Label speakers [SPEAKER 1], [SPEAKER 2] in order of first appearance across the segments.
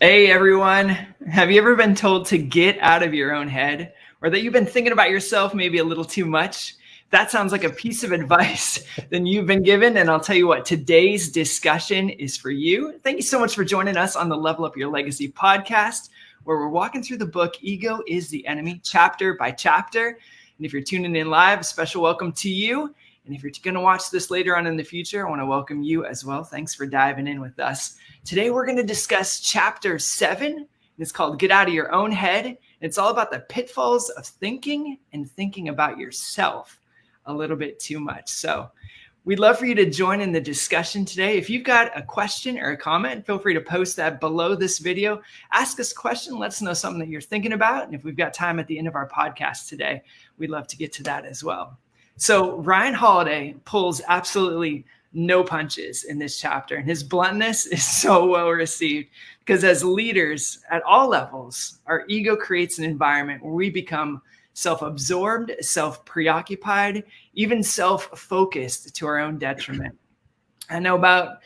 [SPEAKER 1] Hey everyone, have you ever been told to get out of your own head, or that you've been thinking about yourself maybe a little too much? That sounds like a piece of advice that you've been given, and I'll tell you what, today's discussion is for you. Thank you so much for joining us on the Level Up Your Legacy podcast, where we're walking through the book Ego is the Enemy, chapter by chapter. And if you're tuning in live, a special welcome to you. And if you're going to watch this later on in the future, I want to welcome you as well. Thanks for diving in with us. Today, we're going to discuss chapter 7. And it's called Get Out of Your Own Head. It's all about the pitfalls of thinking and thinking about yourself a little bit too much. So we'd love for you to join in the discussion today. If you've got a question or a comment, feel free to post that below this video. Ask us a question. Let us know something that you're thinking about. And if we've got time at the end of our podcast today, we'd love to get to that as well. So Ryan Holiday pulls absolutely no punches in this chapter, and his bluntness is so well received because as leaders at all levels, our ego creates an environment where we become self-absorbed, self-preoccupied, even self-focused to our own detriment. I don't know about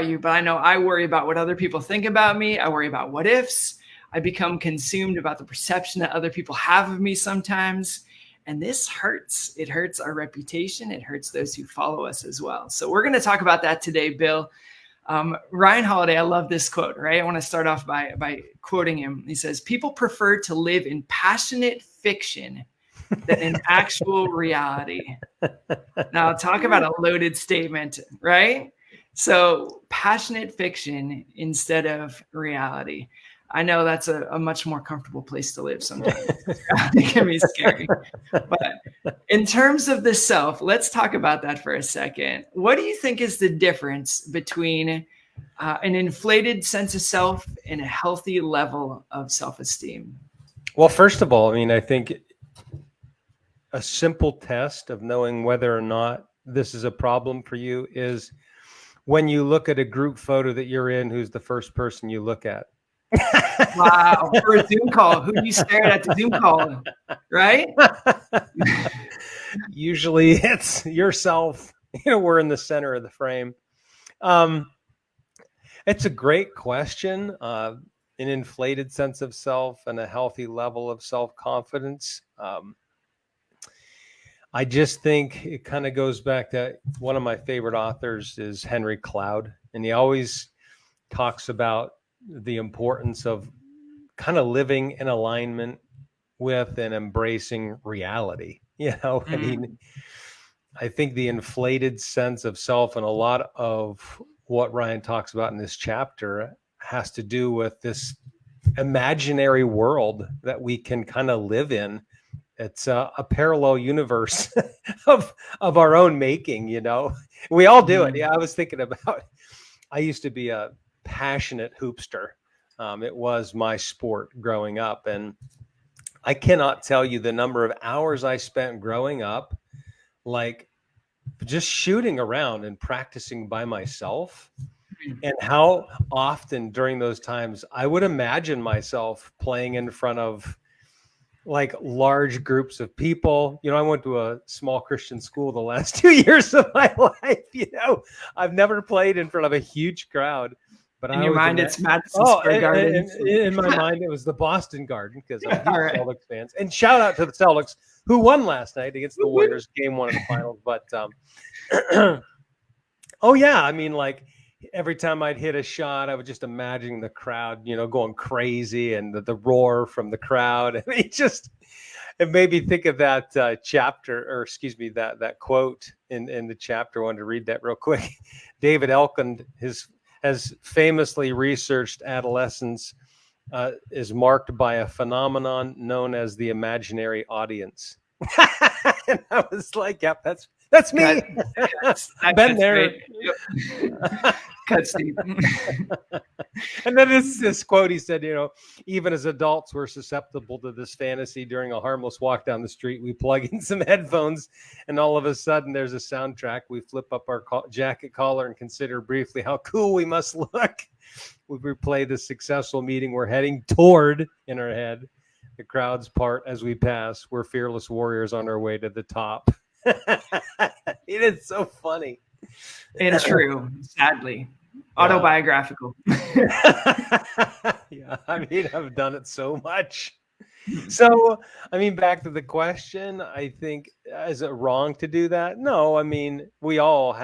[SPEAKER 1] you, but I know I worry about what other people think about me. I worry about what ifs. I become consumed about the perception that other people have of me sometimes. And this hurts. It hurts our reputation. It hurts those who follow us as well. So we're going to talk about that today, Bill. Ryan Holiday, I love this quote, right? I want to start off by quoting him. He says, "People prefer to live in passionate fiction than in actual reality." Now, talk about a loaded statement, right? So passionate fiction instead of reality. I know that's a much more comfortable place to live sometimes. It can be scary. But in terms of the self, let's talk about that for a second. What do you think is the difference between an inflated sense of self and a healthy level of self-esteem?
[SPEAKER 2] Well, first of all, I think a simple test of knowing whether or not this is a problem for you is when you look at a group photo that you're in, who's the first person you look at?
[SPEAKER 1] Wow, for a Zoom call, who do you stare at the Zoom call, right?
[SPEAKER 2] Usually it's yourself. We're in the center of the frame. It's a great question. An inflated sense of self and a healthy level of self-confidence. I just think it kind of goes back to one of my favorite authors is Henry Cloud, and he always talks about the importance of kind of living in alignment with and embracing reality. I think the inflated sense of self and a lot of what Ryan talks about in this chapter has to do with this imaginary world that we can kind of live in. It's a parallel universe of our own making, we all do it. Yeah. I was thinking about, I used to be a passionate hoopster. It was my sport growing up. And I cannot tell you the number of hours I spent growing up, like just shooting around and practicing by myself. And how often during those times I would imagine myself playing in front of like large groups of people. I went to a small Christian school the last 2 years of my life. I've never played in front of a huge crowd. But
[SPEAKER 1] in your mind, it's Madison Square Garden.
[SPEAKER 2] In my mind, it was the Boston Garden because I'm huge Celtics fans. And shout out to the Celtics who won last night against the Warriors, game 1 of the finals. But like every time I'd hit a shot, I would just imagine the crowd, going crazy and the roar from the crowd. And it made me think of that that quote in the chapter. I wanted to read that real quick. David Elkind has famously researched adolescence is marked by a phenomenon known as the imaginary audience. And I was like, yep, that's me. I've been there.
[SPEAKER 1] Cut, Steve.
[SPEAKER 2] And then this quote, he said, even as adults, we're susceptible to this fantasy. During a harmless walk down the street, we plug in some headphones, and all of a sudden there's a soundtrack. We flip up our jacket collar and consider briefly how cool we must look. We replay the successful meeting we're heading toward in our head. The crowds part as we pass. We're fearless warriors on our way to the top. It is so funny.
[SPEAKER 1] And true, sadly. Autobiographical.
[SPEAKER 2] Yeah, I mean, I've done it so much. So, I mean, back to the question, I think, is it wrong to do that? No, I mean, we all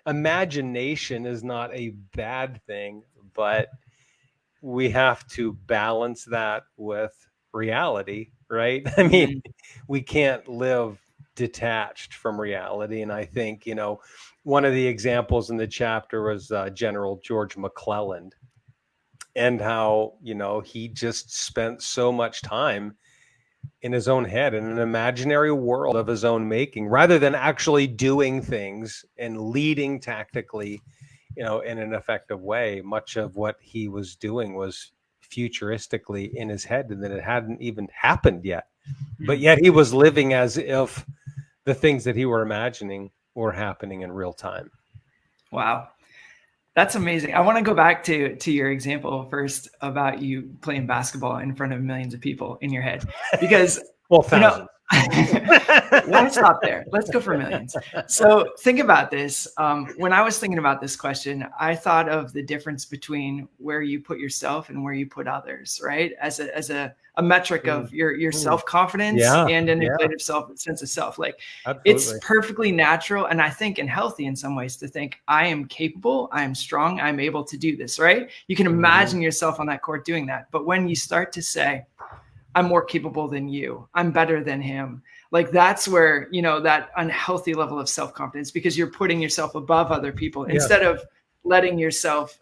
[SPEAKER 2] imagination is not a bad thing, but we have to balance that with reality, right? I mean, we can't live detached from reality. And I think, one of the examples in the chapter was General George McClellan, and how, he just spent so much time in his own head in an imaginary world of his own making, rather than actually doing things and leading tactically, in an effective way. Much of what he was doing was futuristically in his head, and that it hadn't even happened yet. But yet he was living as if the things that he were imagining were happening in real time.
[SPEAKER 1] Wow. That's amazing. I want to go back to your example first about you playing basketball in front of millions of people in your head, because
[SPEAKER 2] well, thousands.
[SPEAKER 1] Why stop there? Let's go for millions. So think about this. When I was thinking about this question, I thought of the difference between where you put yourself and where you put others, right? As a metric of your self-confidence and an inflated sense of self. Like,
[SPEAKER 2] absolutely.
[SPEAKER 1] It's perfectly natural, and I think, and healthy in some ways, to think I am capable, I am strong, I'm able to do this, right? You can imagine yourself on that court doing that. But when you start to say, I'm more capable than you, I'm better than him, like, that's where, that unhealthy level of self-confidence, because you're putting yourself above other people instead of letting yourself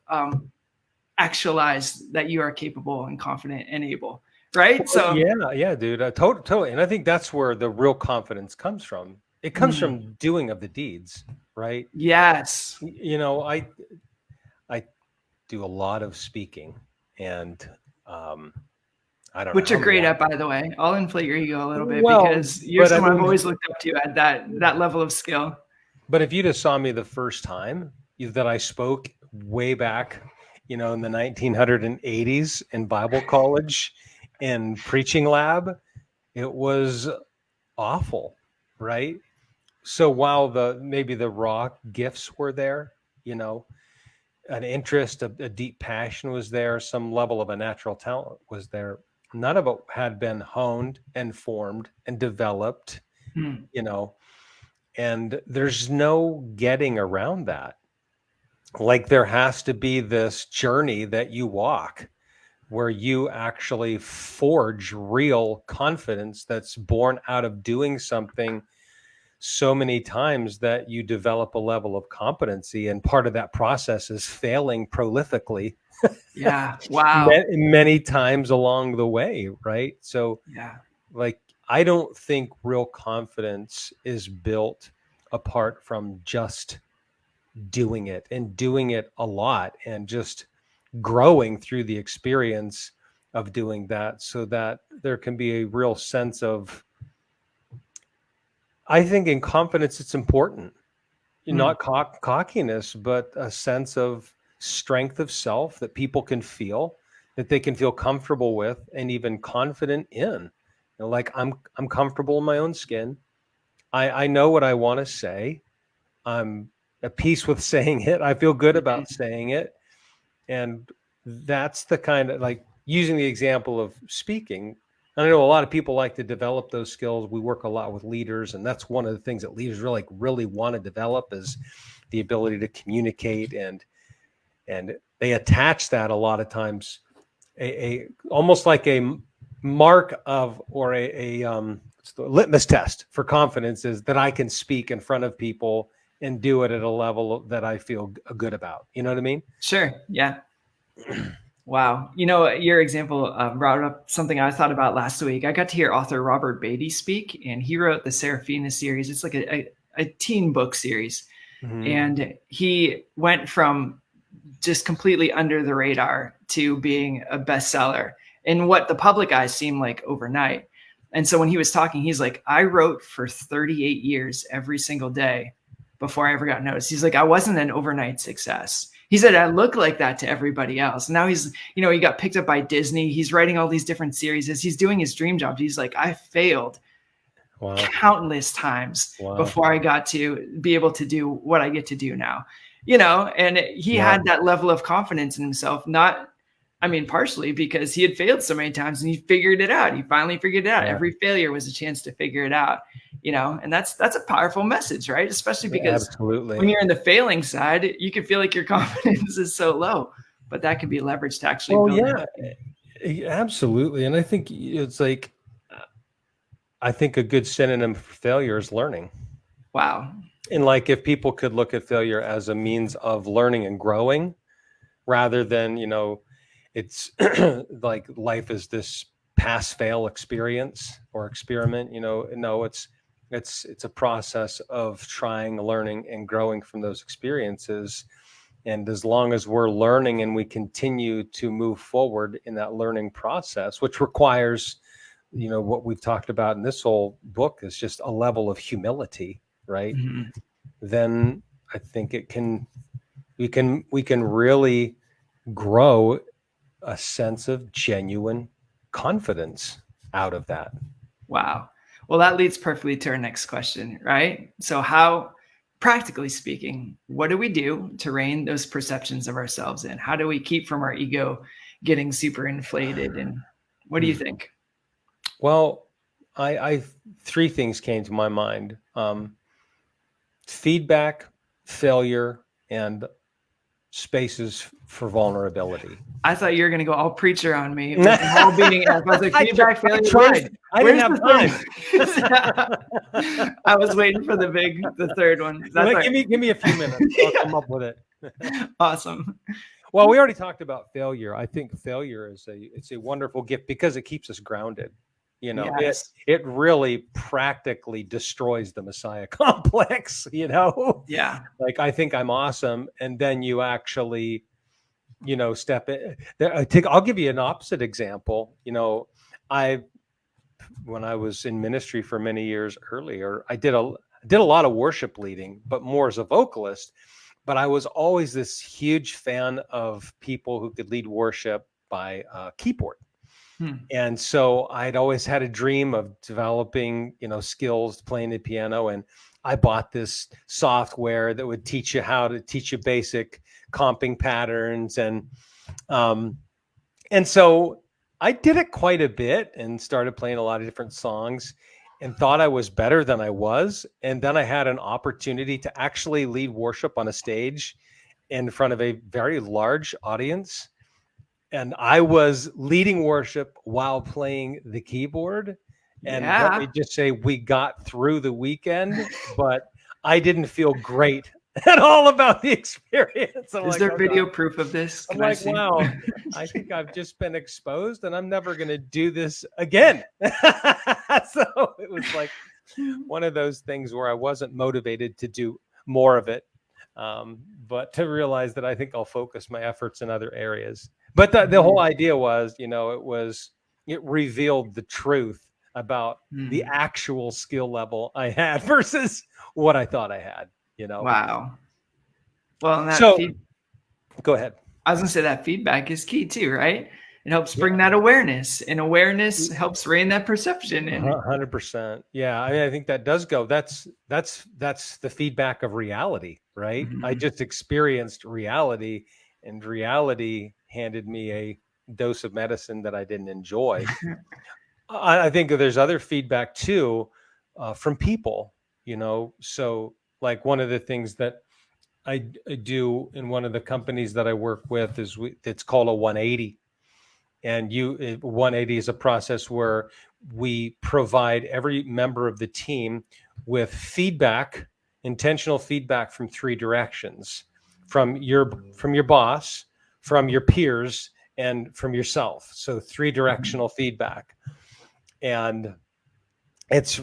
[SPEAKER 1] actualize that you are capable and confident and able. Right.
[SPEAKER 2] So yeah, dude, totally. And I think that's where the real confidence comes from. It comes from doing of the deeds, right?
[SPEAKER 1] Yes.
[SPEAKER 2] I do a lot of speaking, and I don't know.
[SPEAKER 1] Which you're great at, by the way. I'll inflate your ego a little bit, because you're someone I've always looked up to at that level of skill.
[SPEAKER 2] But if you just saw me the first time that I spoke way back, in the 1980s in Bible college in preaching lab, it was awful, right? So while maybe the raw gifts were there, an interest, a deep passion was there, some level of a natural talent was there, none of it had been honed and formed and developed, and there's no getting around that. Like, there has to be this journey that you walk where you actually forge real confidence that's born out of doing something so many times that you develop a level of competency. And part of that process is failing prolifically.
[SPEAKER 1] Yeah. Wow.
[SPEAKER 2] many times along the way. Right. So like, I don't think real confidence is built apart from just doing it, and doing it a lot, and just growing through the experience of doing that, so that there can be a real sense of, I think in confidence, it's important, not cockiness, but a sense of strength of self that people can feel, that they can feel comfortable with, and even confident in. Like, I'm comfortable in my own skin. I know what I want to say. I'm at peace with saying it. I feel good about saying it. And that's the kind of, like, using the example of speaking. I know a lot of people like to develop those skills. We work a lot with leaders, and that's one of the things that leaders really want to develop, is the ability to communicate, and they attach that a lot of times a almost like a mark of, or a litmus test for confidence, is that I can speak in front of people and do it at a level that I feel good about. You know what I mean?
[SPEAKER 1] Sure. Yeah. Wow. Your example brought up something I thought about last week. I got to hear author Robert Beatty speak, and he wrote the Serafina series. It's like a teen book series. And he went from just completely under the radar to being a bestseller in what the public eyes seemed like overnight. And so when he was talking, he's like, I wrote for 38 years every single day before I ever got noticed. He's like, I wasn't an overnight success. He said, I look like that to everybody else. Now he's, he got picked up by Disney. He's writing all these different series. As he's doing his dream job, he's like, I failed countless times before I got to be able to do what I get to do now. and he had that level of confidence in himself, partially because he had failed so many times and he figured it out. He finally figured it out. Yeah. Every failure was a chance to figure it out, and that's a powerful message, right? Especially because when you're in the failing side, you can feel like your confidence is so low, but that can be leveraged to actually build.
[SPEAKER 2] Absolutely. And I think it's like, I think a good synonym for failure is learning.
[SPEAKER 1] Wow.
[SPEAKER 2] And like, if people could look at failure as a means of learning and growing rather than, it's like life is this pass fail experience or experiment, no, it's a process of trying, learning, and growing from those experiences. And as long as we're learning and we continue to move forward in that learning process, which requires, what we've talked about in this whole book is just a level of humility, right? Mm-hmm. Then I think we can really grow a sense of genuine confidence out of that.
[SPEAKER 1] Wow. Well, that leads perfectly to our next question, right? So how, practically speaking, what do we do to rein those perceptions of ourselves in? How do we keep from our ego getting super inflated? And what do you think?
[SPEAKER 2] Well, I three things came to my mind. Feedback, failure, and spaces for vulnerability.
[SPEAKER 1] I thought you were going to go all preacher on me. I was like, feedback, failure.
[SPEAKER 2] I didn't have time.
[SPEAKER 1] I was waiting for the third one.
[SPEAKER 2] Give me a few minutes. I'll come up with it.
[SPEAKER 1] Awesome.
[SPEAKER 2] Well, we already talked about failure. I think failure it's a wonderful gift because it keeps us grounded.
[SPEAKER 1] Yes.
[SPEAKER 2] It really practically destroys the Messiah complex,
[SPEAKER 1] Yeah.
[SPEAKER 2] Like, I think I'm awesome. And then you actually, step in. I'll give you an opposite example. When I was in ministry for many years earlier, I did a lot of worship leading, but more as a vocalist. But I was always this huge fan of people who could lead worship by keyboard. And so I'd always had a dream of developing, skills playing the piano. And I bought this software that would teach you how to teach you basic comping patterns. And so I did it quite a bit and started playing a lot of different songs and thought I was better than I was. And then I had an opportunity to actually lead worship on a stage in front of a very large audience. And I was leading worship while playing the keyboard. And let me just say, we got through the weekend, but I didn't feel great at all about the experience.
[SPEAKER 1] Is there video proof of this?
[SPEAKER 2] I'm like, wow, I think I've just been exposed and I'm never going to do this again. So it was like one of those things where I wasn't motivated to do more of it, but to realize that I think I'll focus my efforts in other areas. But the whole idea was, it revealed the truth about the actual skill level I had versus what I thought I had,
[SPEAKER 1] Wow. Well, and
[SPEAKER 2] go ahead.
[SPEAKER 1] I was going to say that feedback is key too, right? It helps bring that awareness, and awareness helps rein that perception in.
[SPEAKER 2] 100%. Yeah. I think that does go. That's the feedback of reality, right? Mm-hmm. I just experienced reality, and reality handed me a dose of medicine that I didn't enjoy. I think there's other feedback too, from people, so like one of the things that I do in one of the companies that I work with is it's called a 180. And 180 is a process where we provide every member of the team with feedback, intentional feedback from three directions: from your boss, from your peers, and from yourself. So 3 directional feedback. And it's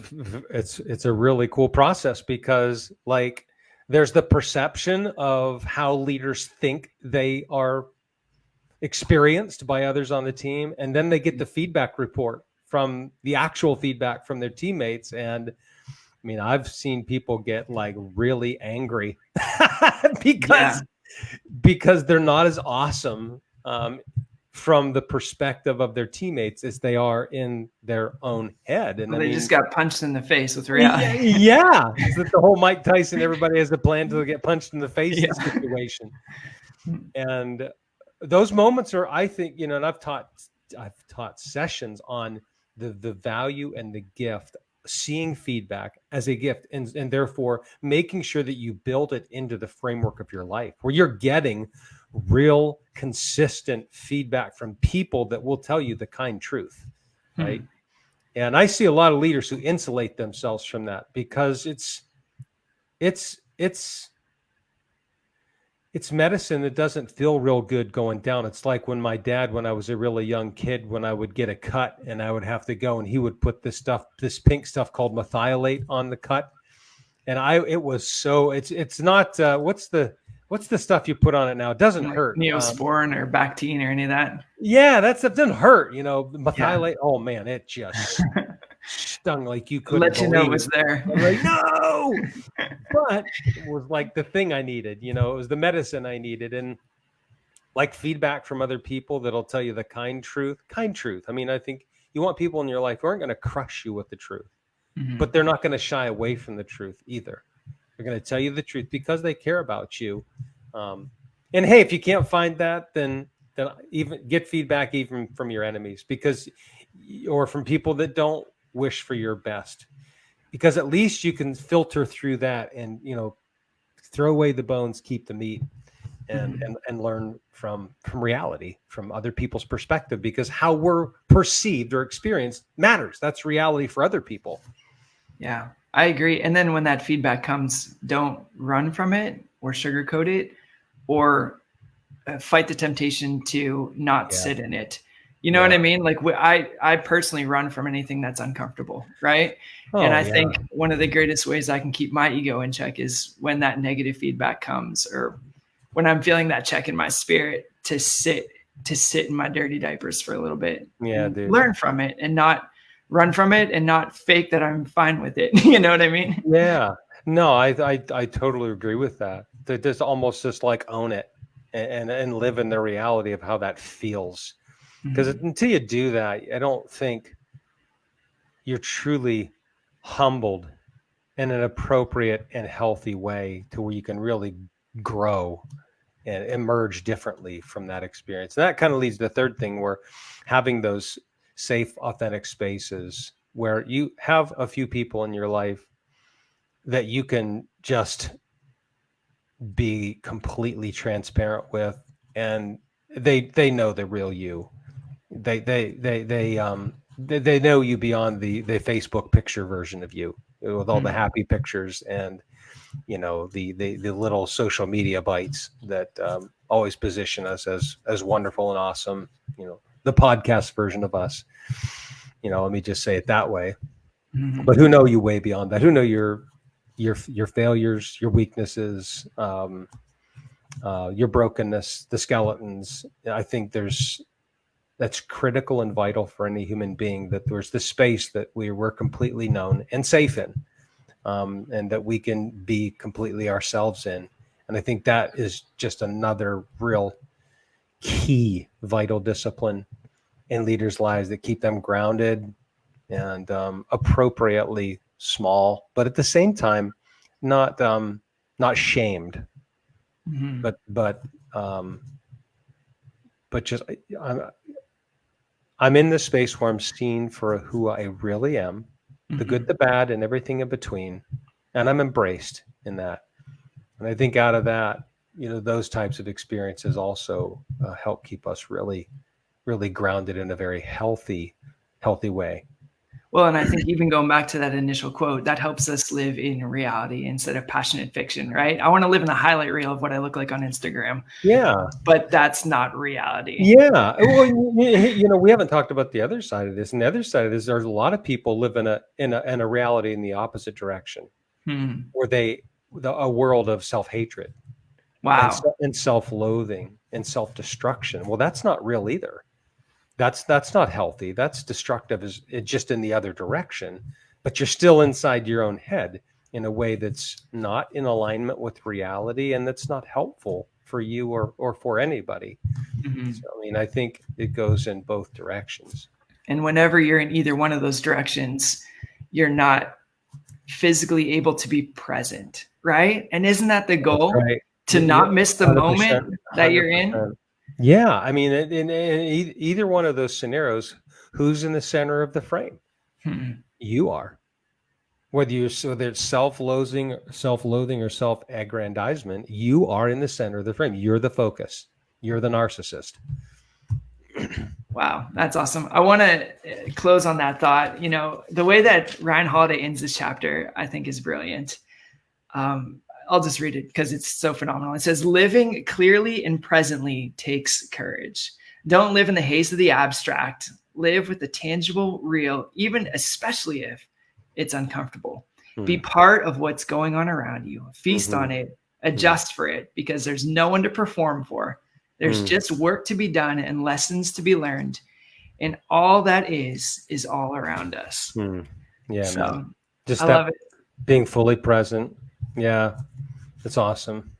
[SPEAKER 2] a really cool process because, like, there's the perception of how leaders think they are experienced by others on the team, and then they get the feedback report from the actual feedback from their teammates. And I mean, I've seen people get like really angry because they're not as awesome from the perspective of their teammates as they are in their own head. And
[SPEAKER 1] well,
[SPEAKER 2] I
[SPEAKER 1] they
[SPEAKER 2] mean,
[SPEAKER 1] just got punched in the face with
[SPEAKER 2] yeah,
[SPEAKER 1] reality.
[SPEAKER 2] yeah. It's the whole Mike Tyson, everybody has a plan to get punched in the face
[SPEAKER 1] Yeah.
[SPEAKER 2] situation. And those moments are, I think, and I've taught sessions on the value and the gift, seeing feedback as a gift, and therefore making sure that you build it into the framework of your life where you're getting real consistent feedback from people that will tell you the kind truth, right? And I see a lot of leaders who insulate themselves from that because it's medicine that doesn't feel real good going down. It's like when my dad, when I was a really young kid, when I would get a cut and I would have to go and he would put this pink stuff called methylate on the cut. And it's not, what's the stuff you put on it now? It doesn't hurt.
[SPEAKER 1] Neosporin or Bactine or any of that.
[SPEAKER 2] Yeah, that stuff doesn't hurt. Methylate. Yeah. Oh man, it just stung like you couldn't
[SPEAKER 1] let you know it
[SPEAKER 2] believe
[SPEAKER 1] was there.
[SPEAKER 2] I'm like, no, but it was like the thing I needed. It was the medicine I needed, and like feedback from other people that'll tell you the kind truth. I mean, I think you want people in your life who aren't going to crush you with the truth, but they're not going to shy away from the truth either. They're going to tell you the truth because they care about you. And hey, if you can't find that, then even get feedback even from your enemies, or from people that don't wish for your best, because at least you can filter through that and throw away the bones, keep the meat, and learn from reality, from other people's perspective, because how we're perceived or experienced matters. That's reality for other people.
[SPEAKER 1] Yeah, I agree. And then when that feedback comes, don't run from it or sugarcoat it or fight the temptation to not sit in it. You know what I mean? Like I personally run from anything that's uncomfortable, right? And I think one of the greatest ways I can keep my ego in check is when that negative feedback comes, or when I'm feeling that check in my spirit, to sit in my dirty diapers for a little bit.
[SPEAKER 2] Yeah, dude.
[SPEAKER 1] Learn from it and not run from it and not fake that I'm fine with it. You know what I mean?
[SPEAKER 2] Yeah. No, I totally agree with that. There's almost just like own it and live in the reality of how that feels. Because until you do that, I don't think you're truly humbled in an appropriate and healthy way to where you can really grow and emerge differently from that experience. And that kind of leads to the third thing, where having those safe, authentic spaces where you have a few people in your life that you can just be completely transparent with, and they know the real you. They know you beyond the Facebook picture version of you, with all the happy pictures and the little social media bites that always position us as wonderful and awesome. The podcast version of us. Let me just say it that way. But who know you way beyond that? Who know your failures, your weaknesses, your brokenness, the skeletons. I think that's critical and vital for any human being, that there's the space that we're completely known and safe in, and that we can be completely ourselves in. And I think that is just another real key vital discipline in leaders' lives that keep them grounded and appropriately small, but at the same time, not shamed, but just I'm in this space where I'm seen for who I really am, the good, the bad, and everything in between, and I'm embraced in that. And I think out of that, those types of experiences also help keep us really, really grounded in a very healthy way.
[SPEAKER 1] Well, and I think even going back to that initial quote, that helps us live in reality instead of passionate fiction, right? I want to live in the highlight reel of what I look like on Instagram.
[SPEAKER 2] Yeah.
[SPEAKER 1] But that's not reality.
[SPEAKER 2] Yeah. Well, we haven't talked about the other side of this. And the other side of this, there's a lot of people live in a reality in the opposite direction, where a world of self-hatred.
[SPEAKER 1] Wow.
[SPEAKER 2] And self-loathing and self-destruction. Well, that's not real either. That's not healthy. That's destructive, is just in the other direction, but you're still inside your own head in a way that's not in alignment with reality, and that's not helpful for you or for anybody.
[SPEAKER 1] Mhm.
[SPEAKER 2] So, I mean, I think it goes in both directions.
[SPEAKER 1] And whenever you're in either one of those directions, you're not physically able to be present, right? And isn't that the
[SPEAKER 2] That's
[SPEAKER 1] goal?
[SPEAKER 2] right.
[SPEAKER 1] To not miss the
[SPEAKER 2] 100%,
[SPEAKER 1] moment that you're in?
[SPEAKER 2] 100%. Yeah, I mean, in either one of those scenarios, who's in the center of the frame?
[SPEAKER 1] Hmm.
[SPEAKER 2] You are. Whether it's self-loathing or self-aggrandizement, you are in the center of the frame. You're the focus. You're the narcissist.
[SPEAKER 1] Wow, that's awesome. I want to close on that thought. You know, the way that Ryan Holiday ends this chapter, I think, is brilliant. I'll just read it because it's so phenomenal. It says, living clearly and presently takes courage. Don't live in the haze of the abstract. Live with the tangible, real, even especially if it's uncomfortable. Be part of what's going on around you. Feast on it, adjust for it, because there's no one to perform for. There's just work to be done and lessons to be learned. And all that is all around us.
[SPEAKER 2] Yeah,
[SPEAKER 1] so
[SPEAKER 2] man. Just
[SPEAKER 1] I love it.
[SPEAKER 2] Being fully present. Yeah, it's awesome.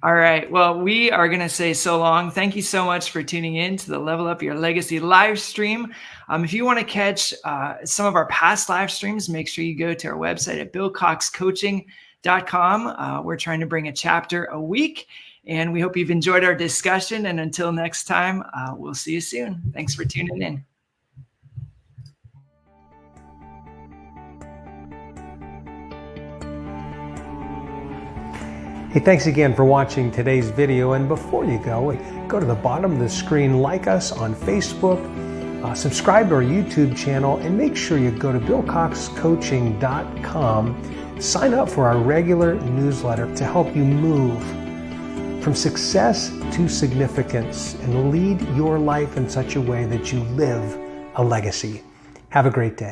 [SPEAKER 1] All right. Well, we are going to say so long. Thank you so much for tuning in to the Level Up Your Legacy live stream. If you want to catch some of our past live streams, make sure you go to our website at billcoxcoaching.com. We're trying to bring a chapter a week, and we hope you've enjoyed our discussion. And until next time, we'll see you soon. Thanks for tuning in.
[SPEAKER 3] Hey, thanks again for watching today's video. And before you go to the bottom of the screen, like us on Facebook, subscribe to our YouTube channel, and make sure you go to billcoxcoaching.com. Sign up for our regular newsletter to help you move from success to significance and lead your life in such a way that you live a legacy. Have a great day.